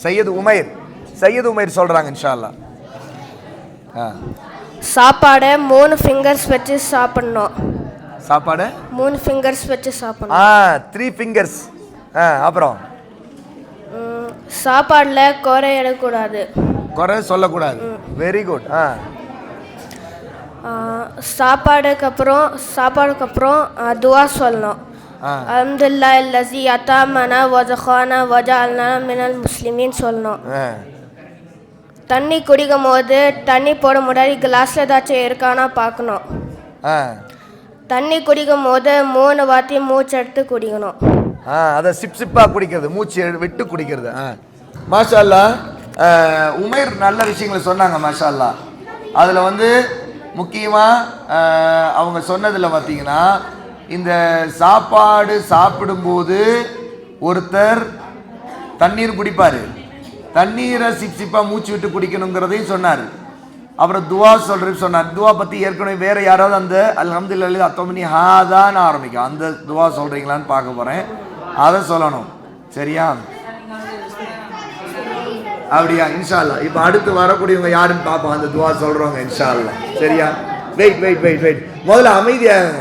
சையது உமைர் சொல்றாங்க இன்ஷா அல்லாஹ். சாப்பாடை 3 ஃபிங்கர்ஸ் வச்சு சாப்பிடணும். சாப்பாடு 3 ஃபிங்கர்ஸ் வச்சு சாப்பிடணும். 3 ஃபிங்கர்ஸ். அப்புறம் சாப்பாடில் குறை எடுக்கக்கூடாது. குறை சொல்லக்கூடாது. Very good. சாப்பாடுக்கு அப்புறம் துவா சொல்லணும். அல்ஹம்துலில்லாஹி அல்லஸி அத்தாமனா வஸகானா வஜஅல்னா மினல் முஸ்லிமீன் சொல்லணும். தண்ணி குடிக்கும் போது தண்ணி போட முன்னாடி கிளாஸில் ஏதாச்சும் இருக்கானா பார்க்கணும். தண்ணி குடிக்கும் போது 3 வாட்டி மூச்சு எடுத்து குடிக்கணும். அதை சிப்பாக குடிக்கிறது, மூச்சு விட்டு குடிக்கிறது. மாஷா அல்லாஹ். உமைர் நல்ல விஷயங்களை சொன்னாங்க மாஷா அல்லாஹ். அதில் வந்து முக்கியமாக அவங்க சொன்னதில் பார்த்தீங்கன்னா, இந்த சாப்பாடு சாப்பிடும்போது ஒருத்தர் தண்ணீர் குடிப்பார், தண்ணீரை சிப்பாக மூச்சு விட்டு குடிக்கணுங்கிறதையும் சொன்னார். அப்புறம் துவா சொல்கிறது சொன்னார். துவா பற்றி ஏற்கனவே வேறு யாராவது அந்த அல்ஹம்துலில்லாஹி அத்தமனி ஹாதான்னு ஆரம்பிக்கும், அந்த துவா சொல்கிறீங்களான்னு பார்க்க போகிறேன். அதை சொல்லணும். சரியா? அப்படியா? இன்ஷா அல்லாஹ். இப்போ அடுத்து வரக்கூடியவங்க யாருன்னு பார்ப்போம், அந்த துவா சொல்கிறவங்க இன்ஷா அல்லாஹ். சரியா? வெயிட் முதல்ல அமைதியாக